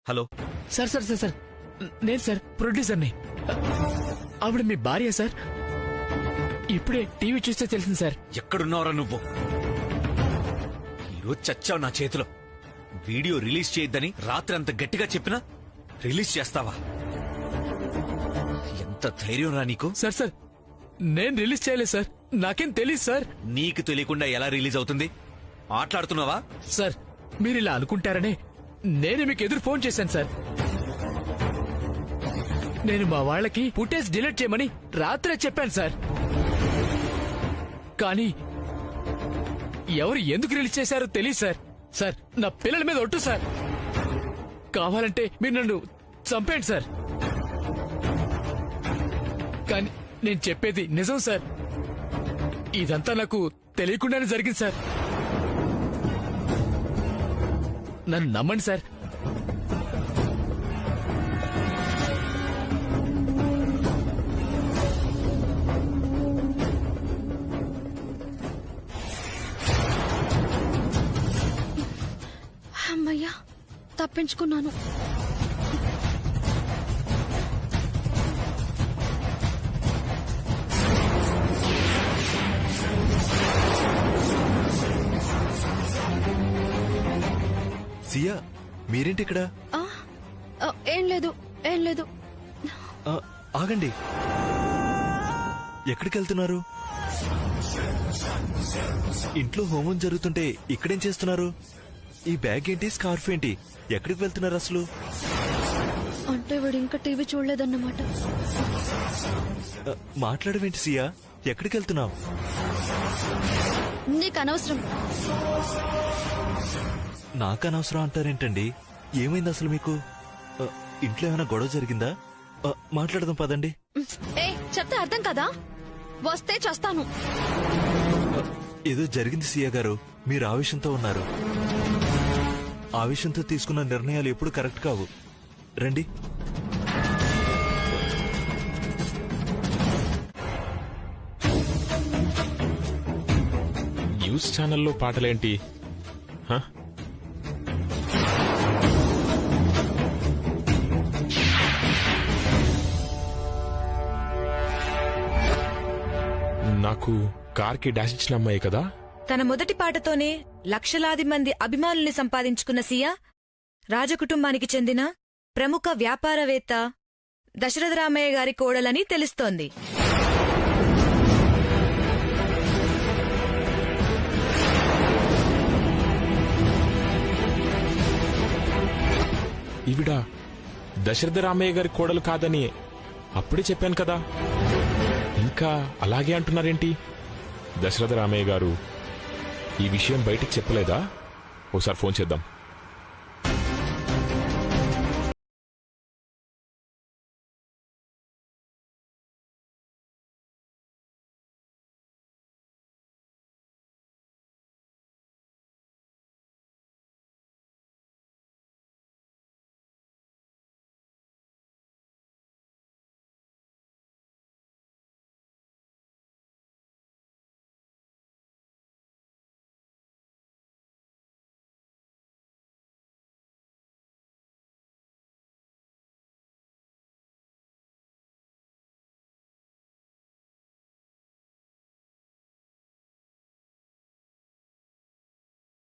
Hello sir sir sir sir నేను sir ప్రొడ్యూసర్ని. ఆవిడ మీ భార్య సార్. ఇప్పుడే టీవీ చూస్తే తెలిసింది సార్. ఎక్కడున్నావురా నువ్వు? ఈరోజు చచ్చావు నా చేతిలో. వీడియో రిలీజ్ చేయొద్దని రాత్రి అంత గట్టిగా చెప్పినా రిలీజ్ చేస్తావా? ఎంత ధైర్యం రా నీకు? సార్ సార్ నేను రిలీజ్ చేయలేదు సార్. నాకేం తెలియదు సార్. నీకు తెలియకుండా ఎలా రిలీజ్ అవుతుంది? ఆటలాడుతున్నావా? సార్ మీరు ఇలా అనుకుంటారనే నేను మీకు ఎదురు ఫోన్ చేశాను సార్. నేను మా వాళ్ళకి ఫుటేజ్ డిలీట్ చేయమని రాత్రే చెప్పాను సార్. కానీ ఎవరు ఎందుకు రిలీజ్ చేశారో తెలియదు సార్. సార్ నా పిల్లల మీద ఒట్టు సార్. కావాలంటే మీరు నన్ను చంపేయండి సార్. కానీ నేను చెప్పేది నిజం సార్. ఇదంతా నాకు తెలియకుండానే జరిగింది సార్. నన్ను నమ్మండి సార్. అమ్మయ్యా తప్పించుకున్నాను. సియా మీరేంటి ఇక్కడ? ఏం లేదు ఏం లేదు. ఆగండి, ఎక్కడికి వెళ్తున్నారు? ఇంట్లో హోమం జరుగుతుంటే ఇక్కడేం చేస్తున్నారు? ఈ బ్యాగ్ ఏంటి, స్కార్ఫ్ ఏంటి? ఎక్కడికి వెళ్తున్నారు అసలు? అంటే వీడు ఇంకా టీవీ చూడలేదన్నమాట. మాట్లాడవేంటి సియా? ఎక్కడికి వెళ్తున్నావు? నీకు అనవసరం. నాకు అనవసరం అంటారేంటండి? ఏమైంది అసలు మీకు? ఇంట్లో ఏమైనా గొడవ జరిగిందా? మాట్లాడదాం పదండి. ఏ చెప్తే అర్థం కదా, వస్తే చస్తాను. ఏదో జరిగింది సియా గారు, మీరు ఆవేశంతో ఉన్నారు. ఆవేశంతో తీసుకున్న నిర్ణయాలు ఎప్పుడు కరెక్ట్ కావు. రండి. న్యూస్ ఛానల్లో పాటలేంటి? నాకు కార్కి డాష్ ఇచ్చిన అమ్మాయి కదా? తన మొదటి పాటతోనే లక్షలాది మంది అభిమానుల్ని సంపాదించుకున్న సియా రాజకుటుంబానికి చెందిన ప్రముఖ వ్యాపారవేత్త దశరథ రామయ్య గారి కోడలని తెలుస్తోంది. ఈవిడ దశరథ రామయ్య గారి కోడలు కాదని అప్పుడే చెప్పాను కదా, ఇంకా అలాగే అంటున్నారేంటి? దశరథ రామయ్య గారు ఈ విషయం బయటికి చెప్పలేదా? ఓసారి ఫోన్ చేద్దాం.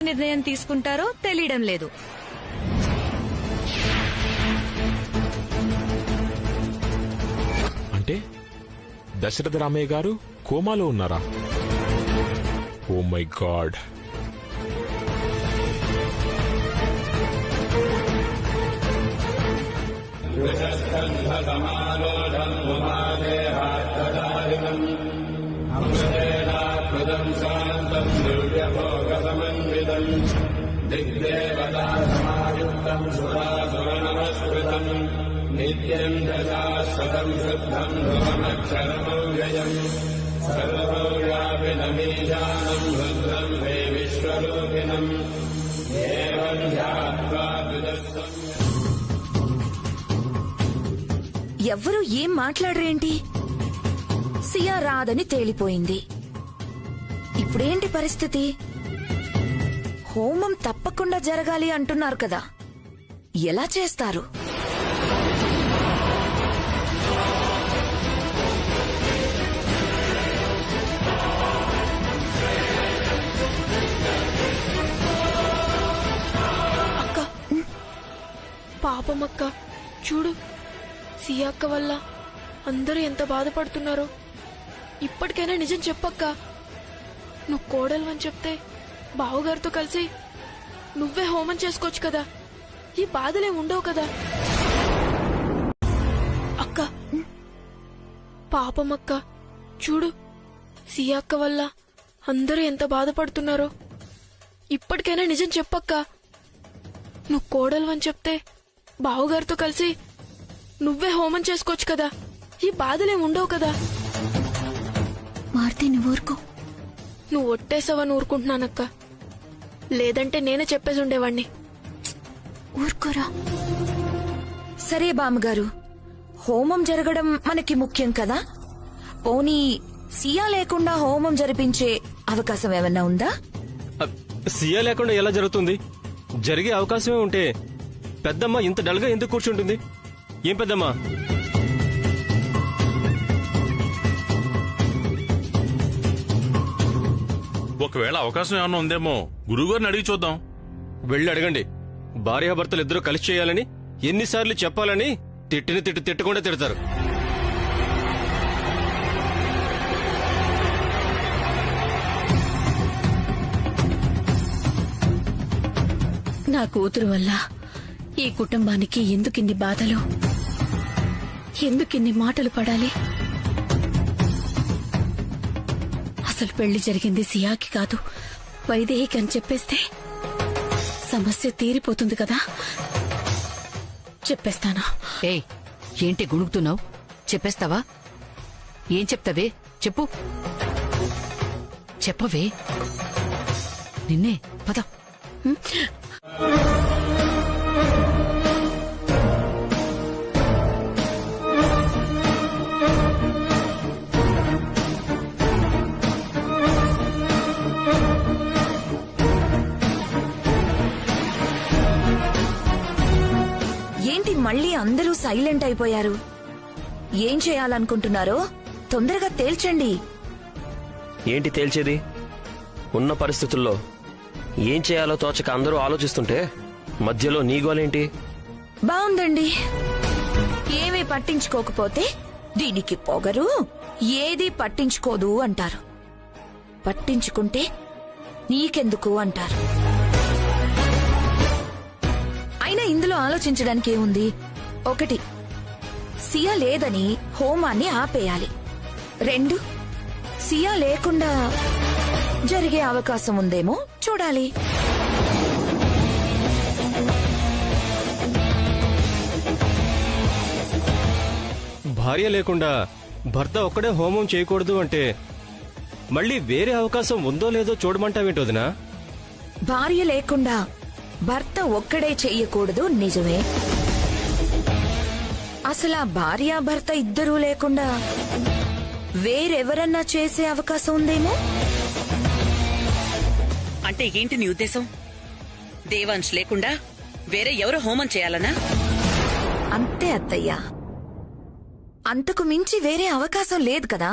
నిర్ణయం తీసుకుంటారో తెలియడం లేదు. అంటే దశరథ రామయ్య గారు కోమాలో ఉన్నారా? Oh my God. దిగ్దేవతాసమాయుక్తం సురాసురనమస్కృతం నిత్యం దశాశ్వతం శుద్ధం భువనక్షరమవ్యయం సర్వవ్యాపినమీశానం రుద్రం వే విశ్వరూపిణం ఏవం ధ్యాత్వా విదస్సం. ఎవ్వరూ ఏం మాట్లాడరేంటి? సియా రాదని తేలిపోయింది. ఇప్పుడేంటి పరిస్థితి? హోమం తప్పకుండా జరగాలి అంటున్నారు కదా, ఎలా చేస్తారు? అక్క పాపమక్క, చూడు సియా అక్క వల్ల అందరూ ఎంత బాధపడుతున్నారో. ఇప్పటికైనా నిజం చెప్పక్క. నువ్వు కోడలు చెప్తే బావగారితో కలిసి నువ్వే హోమం చేసుకోవచ్చు కదా. ఈ బాధలే ఉండవు కదా. అక్క పాపమక్క, చూడు సియా అక్క వల్ల అందరూ ఎంత బాధపడుతున్నారో. ఇప్పటికైనా నిజం చెప్పక్క. నువ్వు కోడలు చెప్తే బావగారితో కలిసి నువ్వే హోమం చేసుకోవచ్చు కదా. ఈ బాధలే ఉండవు కదా. మారుతి నువ్వు ఊరుకో. నువ్వు ఒట్టేసావని ఊరుకుంటున్నానక్క. లేదంటే నేనే చెప్పేసి ఉండేవాణ్ణి. ఊరుకోరా. సరే బామ్మగారు, హోమం జరగడం మనకి ముఖ్యం కదా. పోనీ సియా లేకుండా హోమం జరిపించే అవకాశం ఏమన్నా ఉందా? సియా లేకుండా ఎలా జరుగుతుంది? జరిగే అవకాశమే ఉంటే పెద్దమ్మ ఇంత డల్గా ఎందుకు కూర్చుంటుంది? ఏం పెద్దమ్మా? ఒకవేళ అవకాశం ఏమన్నా ఉందేమో గురువుగారిని అడిగి చూద్దాం. వెళ్ళి అడగండి. భార్యాభర్తలు ఇద్దరు కలిసి చేయాలని ఎన్నిసార్లు చెప్పాలని తిట్టకుండా తిడతారు. నా కూతురు వల్ల ఈ కుటుంబానికి ఎందుకిన్ని బాధలు, ఎందుకిన్ని మాటలు పడాలి? అసలు పెళ్లి జరిగింది సియాకి కాదు, వైదేహికి అని చెప్పేస్తే సమస్య తీరిపోతుంది కదా. చెప్పేస్తాను. ఏయ్, ఏంటి గుణుగుతున్నావు? చెప్పేస్తావా? ఏం చెప్తావే? చెప్పు, చెప్పవే. నిన్నే పద. ఏంటి మళ్ళీ అందరూ సైలెంట్ అయిపోయారు? ఏం చేయాలనుకుంటున్నారో తొందరగా తేల్చండి. ఏంటి తేల్చేది? ఉన్న పరిస్థితుల్లో ఏం చేయాలో తోచక అందరూ ఆలోచిస్తుంటే మధ్యలో నీ గోలేంటి? బావుందండి. ఏమీ పట్టించుకోకపోతే దీనికి పొగరు, ఏది పట్టించుకోదు అంటారు. పట్టించుకుంటే నీకెందుకు అంటారు. అయినా ఇందులో ఆలోచించడానికి ఏముంది? 1, సియా లేదని హోమాన్ని ఆపేయాలి. 2, సియా లేకుండా జరిగే అవకాశం ఉందేమో చూడాలి. భార్య లేకుండా భర్త ఒక్కడే హోమం చేయకూడదు అంటే మళ్ళీ వేరే అవకాశం ఉందో లేదో చూడమంటావేంటోదినా? భార్య లేకుండా భర్త ఒక్కడే చెయ్యకూడదు నిజమే. అసలు ఆ భార్యాభర్త ఇద్దరూ లేకుండా వేరెవరన్నా చేసే అవకాశం ఉందేమో. అంటే ఏంటి నీ ఉద్దేశం? దేవాంశ్ లేకుండా వేరే ఎవరు హోమం చేయాలనా? అంతే అత్తయ్య, అంతకు మించి వేరే అవకాశం లేదు కదా.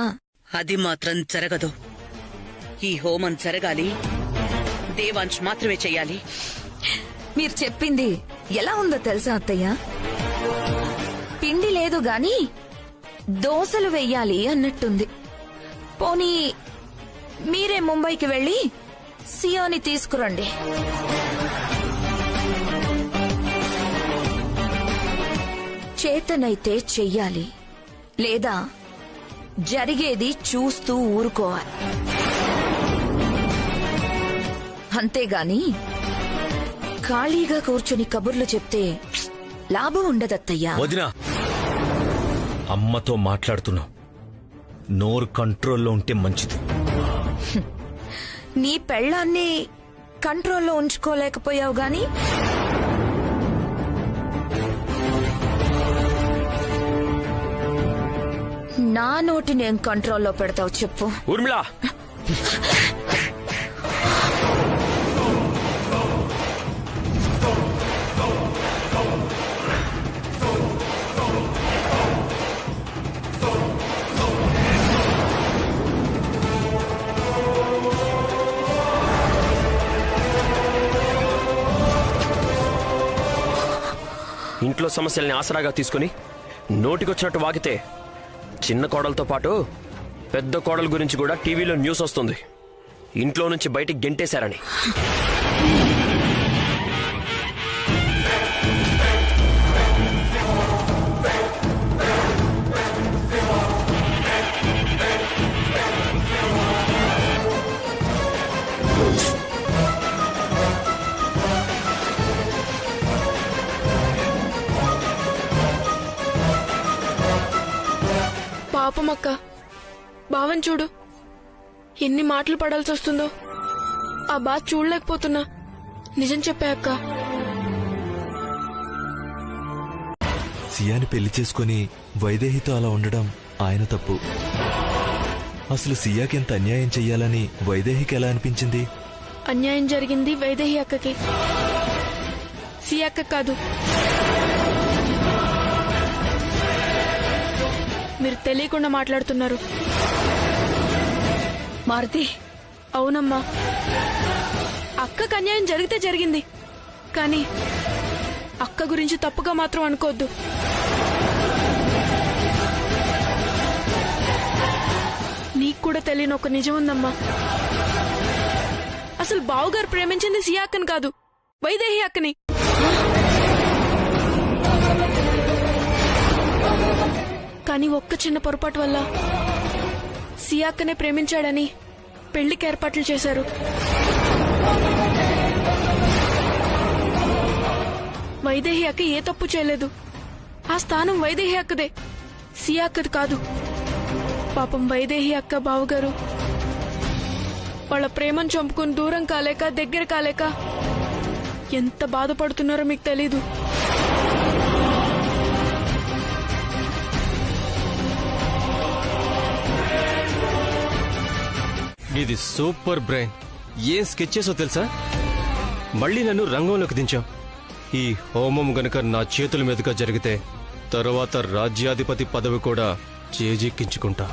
అది మాత్రం జరగదు. ఈ హోమం జరగాలి, దేవాంశ్ మాత్రమే చెయ్యాలి. మీరు చెప్పింది ఎలా ఉందో తెలుసా అత్తయ్య? పిండి లేదు గాని దోసలు వెయ్యాలి అన్నట్టుంది. పోనీ మీరే ముంబైకి వెళ్లి సియాని తీసుకురండి. చేతనైతే చెయ్యాలి, లేదా జరిగేది చూస్తూ ఊరుకోవాలి. అంతేగాని ఖాళీగా కూర్చుని కబుర్లు చెప్తే లాభం ఉండదత్తయ్యా. వదినా, అమ్మతో మాట్లాడుతున్నావు, నోరు కంట్రోల్లో ఉంటే మంచిది. నీ పెళ్ళాన్ని కంట్రోల్లో ఉంచుకోలేకపోయావు గాని నా నోటి నేను కంట్రోల్లో పెడతావు చెప్పు. ఊర్మిళ, ఇంట్లో సమస్యల్ని ఆసరాగా తీసుకుని నోటికొచ్చినట్టు వాగితే చిన్న కోడలతో పాటు పెద్ద కోడల గురించి కూడా టీవీలో న్యూస్ వస్తుంది. ఇంట్లో నుంచి బయటికి గెంటేశారని. పాపమక్క, బావని చూడు, ఎన్ని మాటలు పడాల్సి వస్తుందో. ఆ బాధ చూడలేకపోతున్నా. నిజం చెప్పా అక్క. సియాని పెళ్లి చేసుకుని వైదేహితో అలా ఉండడం ఆయన తప్పు. అసలు సియాకి ఎంత అన్యాయం చెయ్యాలని వైదేహికి ఎలా అనిపించింది? అన్యాయం జరిగింది వైదేహి అక్కకి, సియా అక్క కాదు. మీరు తెలియకుండా మాట్లాడుతున్నారు. మారుతి, అవునమ్మా, అక్కకు అన్యాయం జరిగితే జరిగింది, కానీ అక్క గురించి తప్పుగా మాత్రం అనుకోవద్దు. నీకు కూడా తెలియని ఒక నిజం ఉందమ్మా. అసలు బావుగారు ప్రేమించింది సియా అక్కని కాదు, వైదేహి అక్కని. కానీ ఒక్క చిన్న పొరపాటు వల్ల సియా అక్కనే ప్రేమించాడని పెళ్లికి ఏర్పాట్లు చేశారు. వైదేహి అక్క ఏ తప్పు చేయలేదు. ఆ స్థానం వైదేహి అక్కదే, సియా అక్కది కాదు. పాపం వైదేహి అక్క బావగారు వాళ్ళ ప్రేమను చంపుకుని దూరం కాలేక దగ్గర కాలేక ఎంత బాధపడుతున్నారో మీకు తెలీదు. ఇది సూపర్ బ్రెయిన్. ఏం స్కెచ్ చేసో తెలుసా? మళ్ళీ నన్ను రంగంలోకి దించాం. ఈ హోమం గనక నా చేతుల మీదుగా జరిగితే తరువాత రాజ్యాధిపతి పదవి కూడా చేజిక్కించుకుంటా.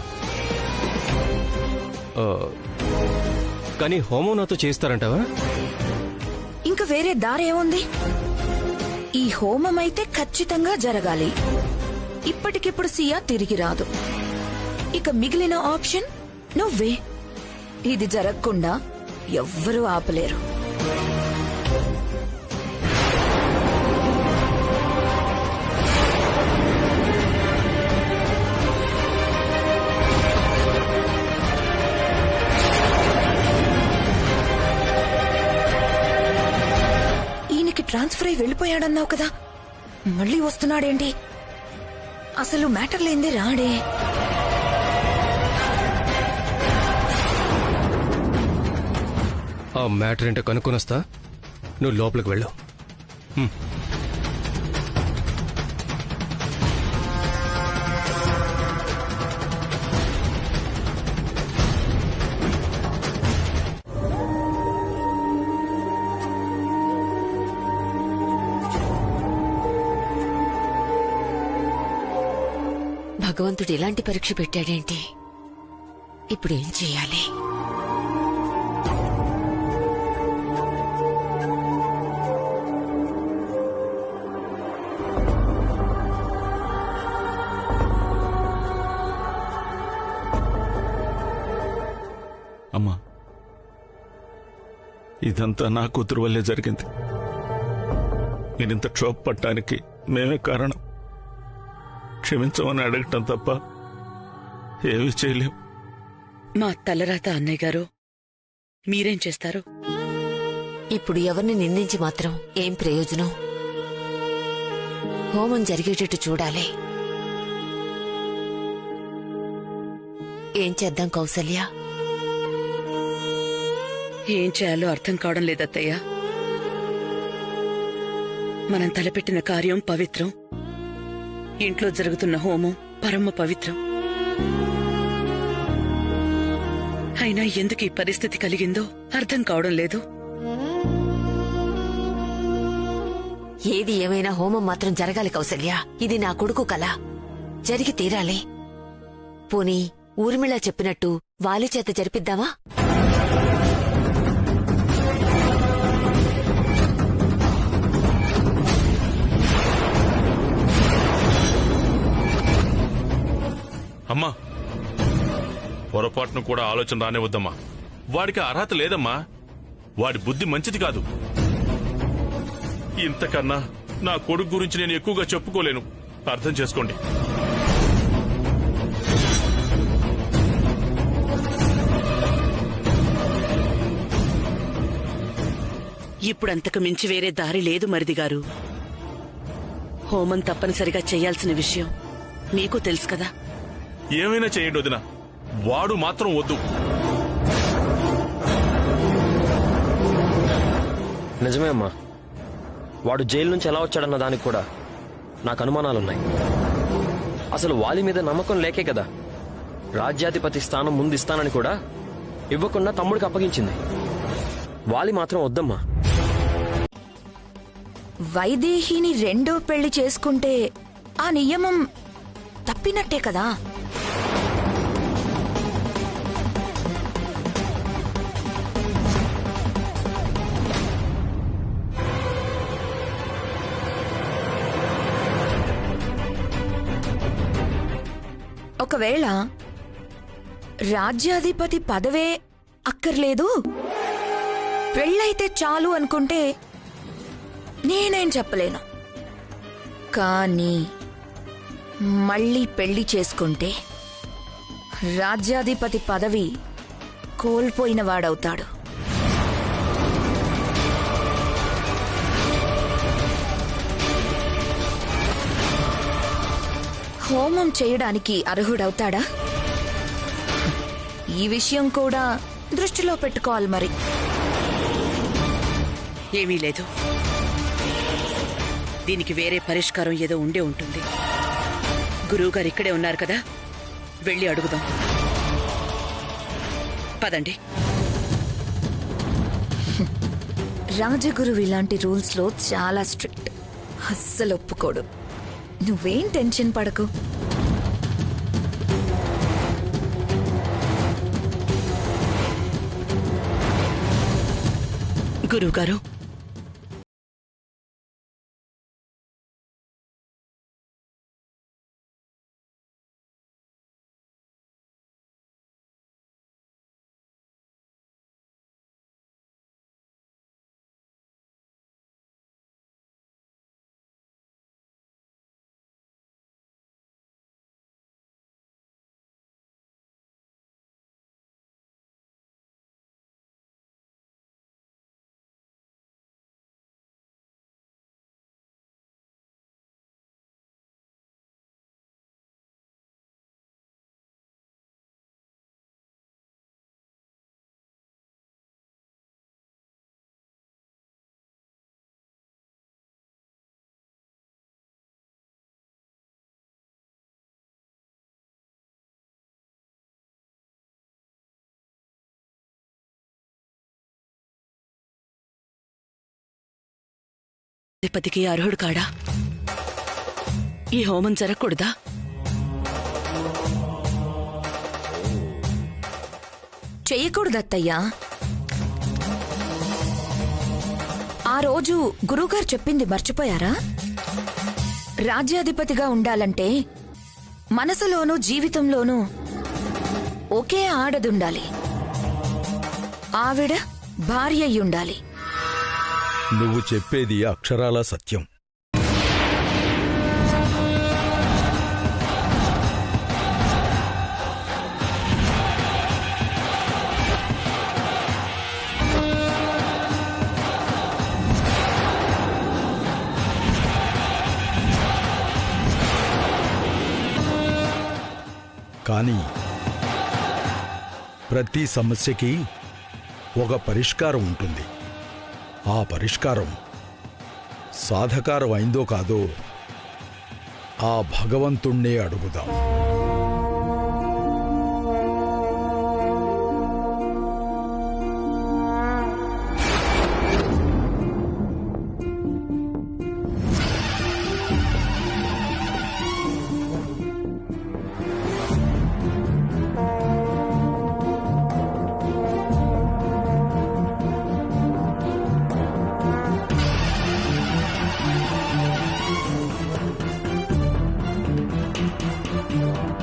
కానీ హోమం నాతో చేస్తారంటావా? ఇంకా వేరే దారేముంది? ఈ హోమం అయితే ఖచ్చితంగా జరగాలి. ఇప్పటికిప్పుడు సియా తిరిగి రాదు. ఇక మిగిలిన ఆప్షన్ నువ్వే. ఇది జరగకుండా ఎవ్వరూ ఆపలేరు. ఈయనకి ట్రాన్స్ఫర్ అయి వెళ్ళిపోయాడన్నావు కదా, మళ్ళీ వస్తున్నాడేంటి? అసలు మ్యాటర్ లేందే రాడే. ఆ మ్యాటర్ ఏంటో కనుక్కొనొస్తా, నువ్వు లోపలికి వెళ్ళు. భగవంతుడు ఇలాంటి పరీక్ష పెట్టాడేంటి? ఇప్పుడు ఏం చెయ్యాలి? అమ్మా, ఇదంతా నా కూతురు వల్లే జరిగింది. మీరింత క్షోభ పట్టడానికి మేమే కారణం. క్షమించమని అడగటం తప్ప ఏమీ చేయలేం. మా తలరాత అన్నయ్య గారు, మీరేం చేస్తారు? ఇప్పుడు ఎవరిని నిందించి మాత్రం ఏం ప్రయోజనం? హోమం జరిగేటట్టు చూడాలి. ఏం చేద్దాం కౌసల్య? ఏం చేయాలో అర్థం కావడం లేదత్తయ్యా. మనం తలపెట్టిన కార్యం పవిత్రం, ఇంట్లో జరుగుతున్న హోమం పరమ పవిత్రం. అయినా ఎందుకు ఈ పరిస్థితి కలిగిందో అర్థం కావడం లేదు. ఏది ఏమైనా హోమం మాత్రం జరగాలి కౌసల్య. ఇది నా కొడుకు కల, జరిగి తీరాలి. పోనీ ఊర్మిళ చెప్పినట్టు వాలి చేత జరిపిద్దామా? అమ్మా, పొరపాటును కూడా ఆలోచన రానే వద్దమ్మా. వాడికి అర్హత లేదమ్మా. వాడి బుద్ధి మంచిది కాదు. ఇంతకన్నా నా కొడుకు గురించి నేను ఎక్కువగా చెప్పుకోలేను. అర్థం చేసుకోండి. ఇప్పుడంతకు మించి వేరే దారి లేదు మరిది గారు. హోమం తప్పనిసరిగా చేయాల్సిన విషయం మీకు తెలుసు కదా. ఏమైనా చేయండి వదినా, వాడు మాత్రం వద్దు. నిజమే అమ్మా, వాడు జైలు నుంచి ఎలా వచ్చాడన్న దానికి కూడా నాకు అనుమానాలున్నాయి. అసలు వాలి మీద నమ్మకం లేకే కదా రాజ్యాధిపతి స్థానం ముందు ఇస్తానని కూడా ఇవ్వకుండా తమ్ముడికి అప్పగించింది. వాలి మాత్రం వద్దమ్మా. వైదేహిని రెండో పెళ్లి చేసుకుంటే ఆ నియమం తప్పినట్టే కదా. ఒకవేళ రాజ్యాధిపతి పదవే అక్కర్లేదు, పెళ్ళైతే చాలు అనుకుంటే నేనేం చెప్పలేను. కానీ మళ్ళీ పెళ్లి చేసుకుంటే రాజ్యాధిపతి పదవి కోల్పోయిన వాడవుతాడు. హోమం చేయడానికి అర్హుడవుతాడా? ఈ విషయం కూడా దృష్టిలో పెట్టుకోవాలి. మరి ఏమీ లేదు. దీనికి వేరే పరిష్కారం ఏదో ఉండే ఉంటుంది. గురువుగారు ఇక్కడే ఉన్నారు కదా, వెళ్ళి అడుగుదాం. పదండి. రాజగురువు ఇలాంటి రూల్స్ లో చాలా స్ట్రిక్ట్. అస్సలు ఒప్పుకోడు. నువ్వేం టెన్షన్ పడకు. గురువుగారు, అధిపతికి అర్హుడు కాడా? ఈ హోమం జరగకూడదా? చెయ్యకూడదత్తయ్యా. ఆ రోజు గురువుగారు చెప్పింది మర్చిపోయారా? రాజ్యాధిపతిగా ఉండాలంటే మనసులోనూ జీవితంలోనూ ఒకే ఆడదుండాలి. ఆవిడ భార్య అయ్యుండాలి. నువ్వు చెప్పేది అక్షరాల సత్యం. కానీ ప్రతి సమస్యకి ఒక పరిష్కారం ఉంటుంది. ఆ పరిష్కారం సాధకారం అయిందో కాదో ఆ భగవంతుణ్ణే అడుగుదాం. Thank you.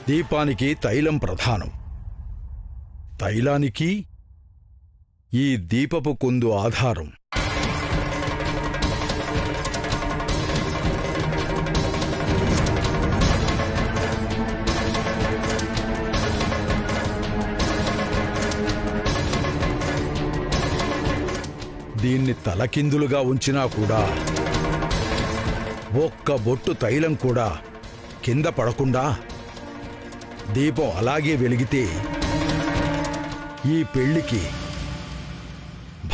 దీపానికి తైలం ప్రధానం. తైలానికి ఈ దీపపు కుందు ఆధారం. దీన్ని తలకిందులుగా ఉంచినా కూడా ఒక్క బొట్టు తైలం కూడా కింద పడకుండా దీపం అలాగే వెలిగితే ఈ పెళ్లికి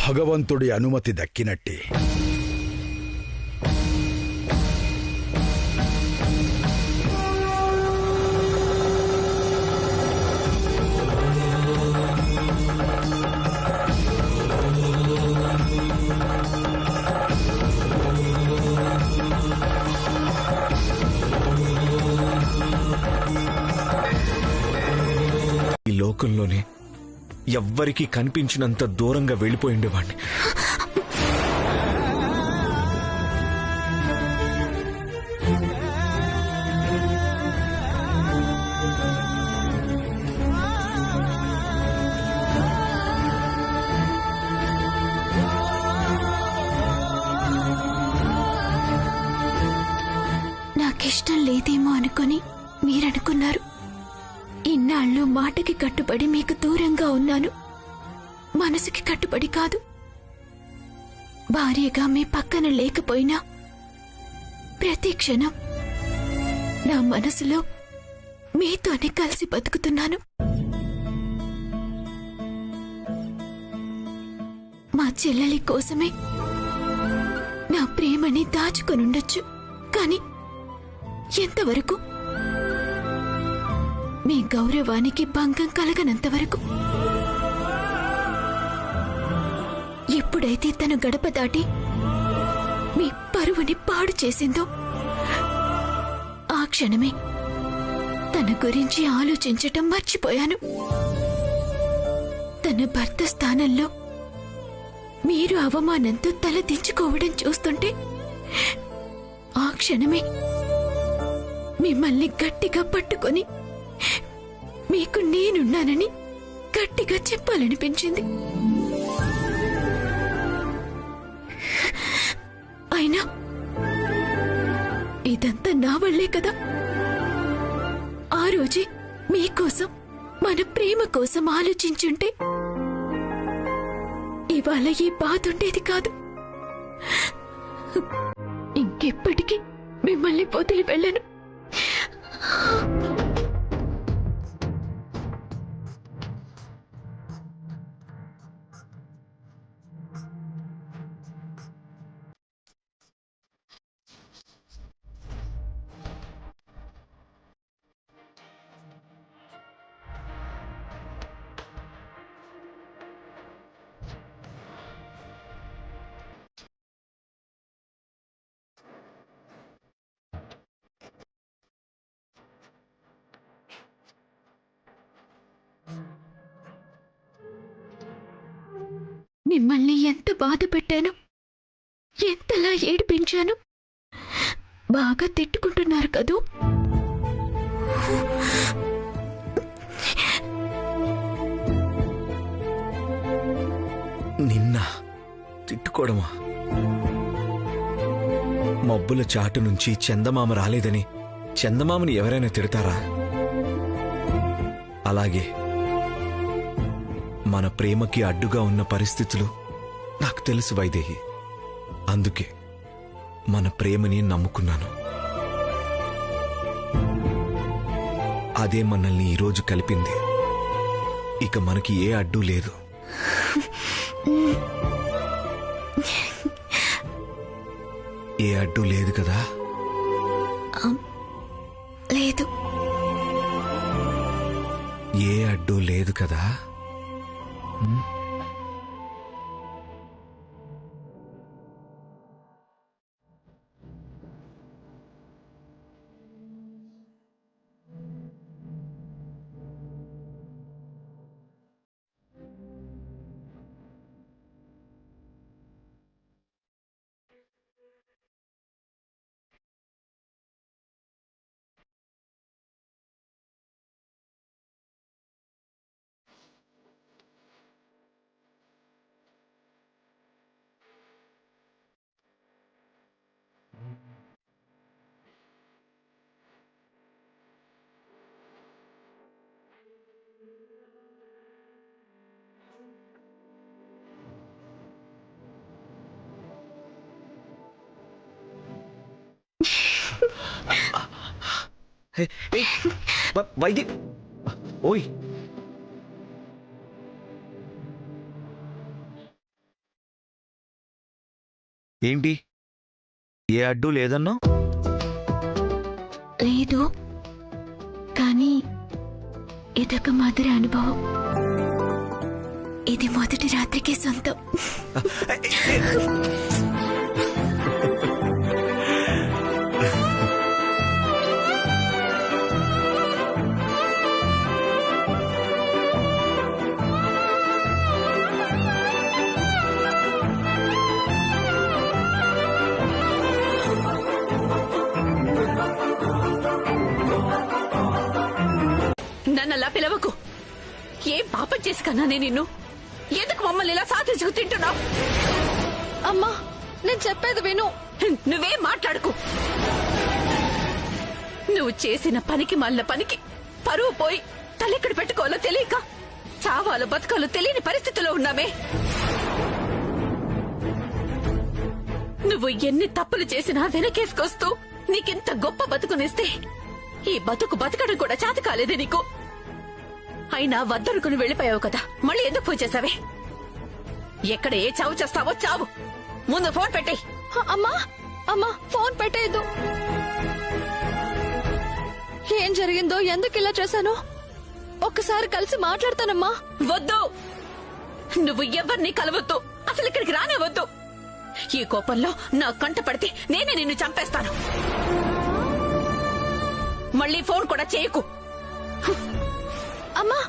భగవంతుడి అనుమతి దక్కినట్టే. ఈ లోకంలోనే ఎవ్వరికీ కనిపించినంత దూరంగా వెళ్ళిపోయిండేవాణ్ణి. నాకిష్టం లేదేమో అనుకుని మీరనుకున్నారు. ఇన్నాళ్ళు మాటకి కట్టుబడి మీకు దూరంగా ఉన్నాను, మనసుకి కట్టుబడి కాదు. భార్యగా మీ పక్కన లేకపోయినా ప్రతి క్షణం నా మనసులో మీతోనే కలిసి బతుకుతున్నాను. మా చెల్లెలి కోసమే నా ప్రేమని దాచుకొనుండొచ్చు, కాని ఎంతవరకు? మీ గౌరవానికి భంగం కలగనంతవరకు. ఎప్పుడైతే తను గడప దాటి మీ పరువుని పాడు చేసిందో ఆ క్షణమే తన గురించి ఆలోచించటం మర్చిపోయాను. తన భర్త స్థానంలో మీరు అవమానంతో తల దించుకోవడం చూస్తుంటే ఆ క్షణమే మిమ్మల్ని గట్టిగా పట్టుకొని మీకు నేనున్నానని గట్టిగా చెప్పాలనిపించింది. అయినా ఇదంతా నా వల్లే కదా. ఆ రోజే మీకోసం, మన ప్రేమ కోసం ఆలోచించుంటే ఇవాళ ఈ బాధ ఉండేది కాదు. ఇంకెప్పటికీ మిమ్మల్ని వదిలి వెళ్ళను. మిమ్మల్ని ఎంత బాధ పెట్టాను, ఎంతలా ఏడిపించాను. బాగా తిట్టుకుంటున్నారు కదూ. నిన్న తిట్టుకోవడమా? మబ్బుల చాటు నుంచి చందమామ రాలేదని చందమామని ఎవరైనా తిడతారా? అలాగే మన ప్రేమకి అడ్డుగా ఉన్న పరిస్థితులు నాకు తెలుసు వైదేహి. అందుకే మన ప్రేమని నమ్ముకున్నాను. అదే మనల్ని ఈరోజు కలిపింది. ఇక మనకి ఏ అడ్డు లేదు. ఏ అడ్డు లేదు కదా? లేదు. ఏ అడ్డు లేదు కదా? వైద్య ఓయ్ ఏంటి ఏ అడ్డు లేదన్నా? లేదు, కానీ ఇదొక మధుర అనుభవం. ఇది మొదటి రాత్రికే సొంతం. నన్నలా పిలవకు. ఏం పాపం చేసి కన్నానే నిన్ను? ఎందుకు మమ్మల్ని ఇలా సాధించుకు తింటున్నావు? అమ్మా, నేను చెప్పేది విను. నువ్వేం మాట్లాడుకు. నువ్వు చేసిన పనికి మళ్ళ పనికి పరువు పోయి తలెక్కడ పెట్టుకోవాలో తెలియక చావాలో బతకాలో తెలియని పరిస్థితిలో ఉన్నామే. నువ్వు ఎన్ని తప్పులు చేసినా వెనకేసుకొస్తూ నీకింత గొప్ప బతుకునిస్తే ఈ బతుకు బతకడం కూడా చేత కాలేదే నీకు. అయినా వద్దనుకుని వెళ్ళిపోయావు కదా, మళ్ళీ ఎందుకు ఫోన్ చేసావే? ఎక్కడ ఏ చావు చేస్తావో చావు. ముందు ఫోన్ పెట్టేయ్. అమ్మా అమ్మా, ఫోన్ పెట్టేయద్దు. ఏం జరిగిందో, ఎందుకు ఇలా చేశాను ఒక్కసారి కలిసి మాట్లాడతానమ్మా. వద్దు, నువ్వు ఎవరిని కలవద్దు, అసలు ఇక్కడికి రానే వద్దు. ఈ కోపంలో నా కంట పడితే నేనే నిన్ను చంపేస్తాను. మళ్ళీ ఫోన్ కూడా చేయకు. అమ్మా,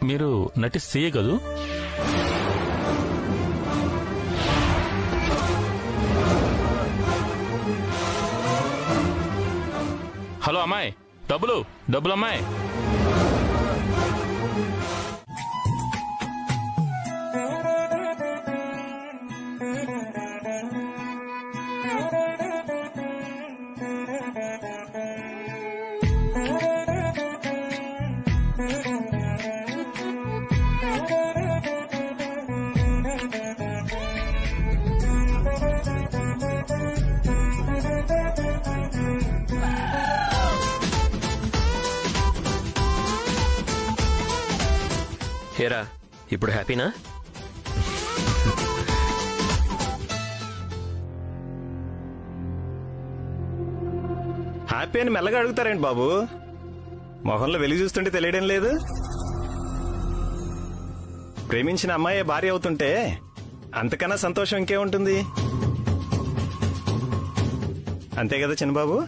మీరు నటి సీఏ కదూ? హలో అమ్మాయి, డబ్బులు డబ్బులు అమ్మాయి. హేరా, ఇప్పుడు హ్యాపీనా? హ్యాపీ అని మెల్లగా అడుగుతారేంటి బాబు? మొహంలో వెలుగు చూస్తుంటే తెలియడం లేదు. ప్రేమించిన అమ్మాయి భార్య అవుతుంటే అంతకన్నా సంతోషం ఇంకేముంటుంది? అంతే కదా చిన్నబాబు?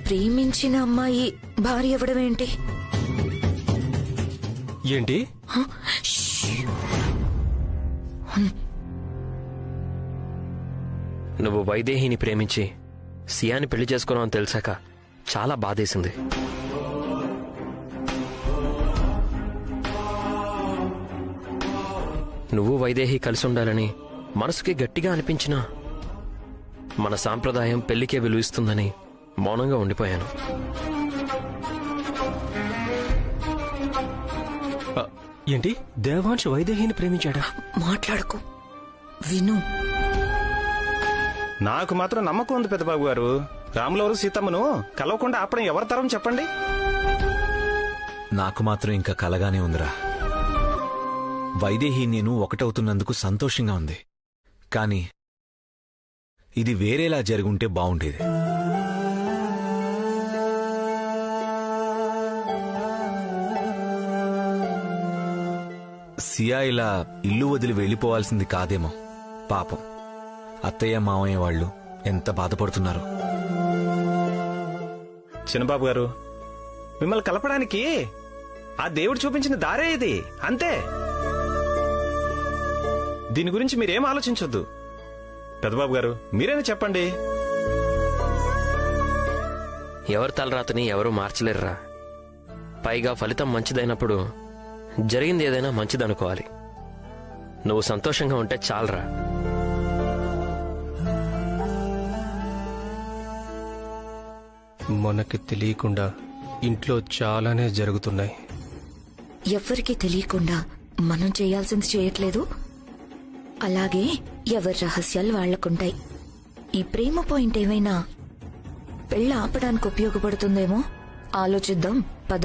ప్రేమించిన అమ్మాయి భార్య అవ్వడం ఏంటి? ఏంటి? నువ్వు వైదేహిని ప్రేమించి సియాని పెళ్లి చేసుకున్నావు అని తెలిసాక చాలా బాధేసింది. నువ్వు వైదేహి కలిసి ఉండాలని మనసుకి గట్టిగా అనిపించినా మన సాంప్రదాయం పెళ్లికే విలువిస్తుందని మౌనంగా ఉండిపోయాను. ఏంటి? దేవాంశ్ వైదేహిని ప్రేమించాడా? మాట్లాడుకో, విను. నాకు మాత్రం నమ్మకం ఉంది పెద్దబాబు గారు. రాములవారు సీతమ్మను కలవకుండా ఆపడం ఎవరి తరం చెప్పండి? నాకు మాత్రం ఇంకా కలగానే ఉందిరా. వైదేహి నేను ఒకటవుతున్నందుకు సంతోషంగా ఉంది. కాని ఇది వేరేలా జరుగుంటే బావుండేది. సియా ఇలా ఇల్లు వదిలి వెళ్ళిపోవాల్సింది కాదేమో. పాపం అత్తయ్య మామయ్య వాళ్ళు ఎంత బాధపడుతున్నారు. చిన్నబాబు గారు, మిమ్మల్ని కలపడానికి ఆ దేవుడు చూపించిన దారే ఇది, అంతే. దీని గురించి మీరేం ఆలోచించొద్దు. పెద్దబాబు గారు, మీరైనా చెప్పండి. ఎవరి తలరాతని ఎవరూ మార్చలేరురా. పైగా ఫలితం మంచిదైనప్పుడు జరిగింది ఏదైనా మంచిదనుకోవాలి. నువ్వు సంతోషంగా ఉంటే చాలరా. మనకి తెలియకుండా ఇంట్లో చాలానే జరుగుతున్నాయి. ఎవ్వరికీ తెలియకుండా మనం చేయాల్సింది చేయట్లేదు. అలాగే ఎవరి రహస్యాలు వాళ్లకుంటాయి. ఈ ప్రేమ పాయింట్ ఏమైనా పెళ్ళి ఆపడానికి ఉపయోగపడుతుందేమో ఆలోచిద్దాం. పద.